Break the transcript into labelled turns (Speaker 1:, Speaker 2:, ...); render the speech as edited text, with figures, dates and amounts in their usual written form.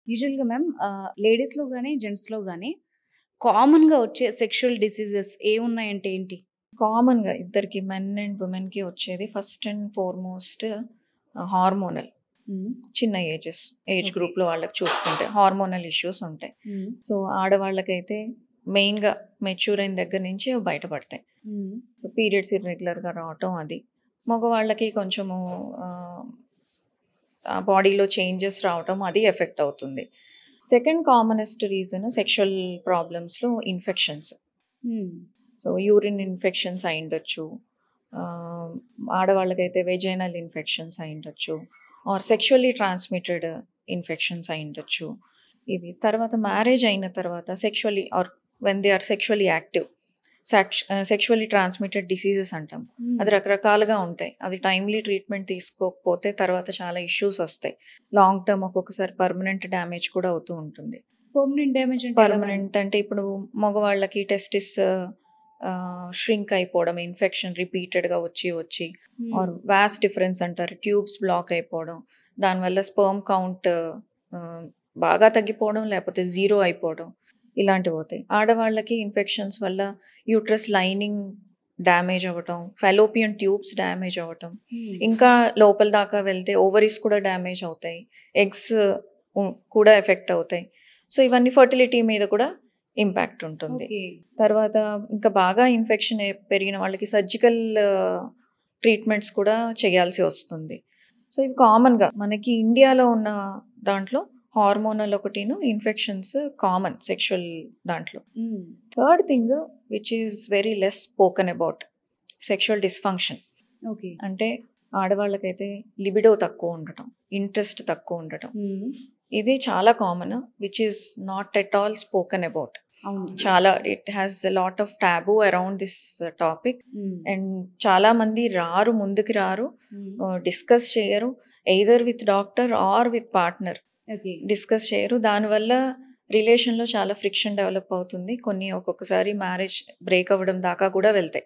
Speaker 1: యూజువల్‌గా మ్యామ్ లేడీస్‌లో గాని, జెంట్స్‌లో గాని కామన్‌గా వచ్చే సెక్షువల్ డిసీజెస్ ఏవున్నాయంటే ఏంటి?
Speaker 2: కామన్‌గా ఇద్దరికి మెన్ అండ్ వుమెన్‌కి వచ్చేది ఫస్ట్ అండ్ ఫార్‌మోస్ట్ హార్మోనల్.
Speaker 1: హ్మ్.
Speaker 2: చిన్న ఏజ్
Speaker 1: ఓకే.
Speaker 2: గ్రూప్‌లో వాళ్ళకి చూసుకుంటే హార్మోనల్ ఇష్యూస్ ఉంటాయి.
Speaker 1: హ్మ్.
Speaker 2: సో, ఆడవాళ్ళకైతే మెయిన్‌గా మెచ్యూర్ అయిన దగ్గర నుంచి అవి బయటపడతాయి.
Speaker 1: హ్మ్.
Speaker 2: సో, పీరియడ్స్ ఇర్రెగ్యులర్‌గా రావటం అది. మగవాళ్ళకి కొంచెము ఆహ్, ఆ బాడీలో చేంజెస్ రావటం అది ఎఫెక్ట్ అవుతుంది. సెకండ్ కామనెస్ట్ రీజన్ సెక్షువల్ ప్రాబ్లమ్స్‌లో infections.
Speaker 1: Hmm.
Speaker 2: So, urine infections అయ్యుండొచ్చు. ఆహ్, ఆడవాళ్ళకైతే వెజైనల్ ఇన్ఫెక్షన్స్ అయ్యుండొచ్చు. ఆర్ సెక్షువల్లీ ట్రాన్స్‌మిటెడ్ ఇన్ఫెక్షన్స్ అయ్యుండొచ్చు. ఇవి తర్వాత మ్యారేజ్ అయిన తర్వాత sexually or when they are sexually active sexually transmitted diseases అంటాం. అది
Speaker 1: హ్మ్.
Speaker 2: రకరకాలుగా ఉంటాయి. అవి టైమ్‌లీ ట్రీట్మెంట్ తీసుకోకపోతే తర్వాత చాలా ఇష్యూస్ వస్తాయి. లాంగ్ టర్మ్ ఒక్కొక్కసారి పర్మనెంట్ డ్యామేజ్ కూడా అవుతూ ఉంటుంది.
Speaker 1: పర్మనెంట్ డ్యామేజ్ అంటే ఎలా మ్యామ్?
Speaker 2: పర్మనెంట్ అంటే ఇప్పుడు మగవాళ్ళకి టెస్టిస్ ష్రింక్ అయిపోవడం, ఇన్ఫెక్షన్ రిపీటెడ్‌గా వచ్చి
Speaker 1: హ్మ్.
Speaker 2: ఆర్ వాస్ డిఫరెన్స్ అంటారు. ట్యూబ్స్ బ్లాక్ అయిపోవడం. దానివల్ల స్పెర్మ్ కౌంట్ ఆహ్, బాగా తగ్గిపోవడం, లేకపోతే జీరో అయిపోవడం ఇలాంటివవుతాయి. ఆడవాళ్ళకి ఇన్ఫెక్షన్స్ వల్ల యూట్రస్ లైనింగ్ డ్యామేజ్ అవ్వటం, ఫాలోపియన్ ట్యూబ్స్ డ్యామేజ్ అవ్వటం,
Speaker 1: హ్మ్.
Speaker 2: ఇంకా లోపల దాకా వెళ్తే ఓవరీస్ కూడా డ్యామేజ్ అవుతాయి. ఎగ్స్ కూడా ఎఫెక్ట్ అవుతాయి. సో, ఇవన్నీ ఫర్టిలిటీ మీద కూడా ఇంపాక్ట్ ఉంటుంది.
Speaker 1: ఓకే.
Speaker 2: తర్వాత ఇంకా బాగా ఇన్ఫెక్షన్ పెరిగిన వాళ్ళకి సర్జికల్ ట్రీట్మెంట్స్ కూడా చేయాల్సి వస్తుంది. సో, ఇవి కామన్‌గా మనకి ఇండియాలో ఉన్న దాంట్లో హార్మోనల్ ఒకటిను, ఇన్ఫెక్షన్స్ కామన్ సెక్షువల్ దాంట్లో.
Speaker 1: హ్మ్.
Speaker 2: Third thing which is very less spoken about sexual dysfunction.
Speaker 1: Okay.
Speaker 2: అంటే ఆడవాళ్ళకైతే లిబిడో తక్కువ ఉండటం, ఇంట్రెస్ట్ తక్కువ ఉండటం.
Speaker 1: హ్మ్.
Speaker 2: ఇది చాలా common which is not at all spoken about.
Speaker 1: అవును.
Speaker 2: చాలా it has a lot of taboo around this topic.
Speaker 1: Hmm.
Speaker 2: And చాలామంది ముందుకు రారు,
Speaker 1: హ్మ్.
Speaker 2: డిస్కస్ చేయరు. Either with doctor or with partner
Speaker 1: okay.
Speaker 2: Discuss చేయరు. దానివల్ల రిలేషన్‌లో చాలా ఫ్రిక్షన్ డెవలప్ అవుతుంది. కొన్ని ఒక్కొక్కసారి మ్యారేజ్ బ్రేక్ అవ్వడం దాకా కూడా వెళ్తాయి.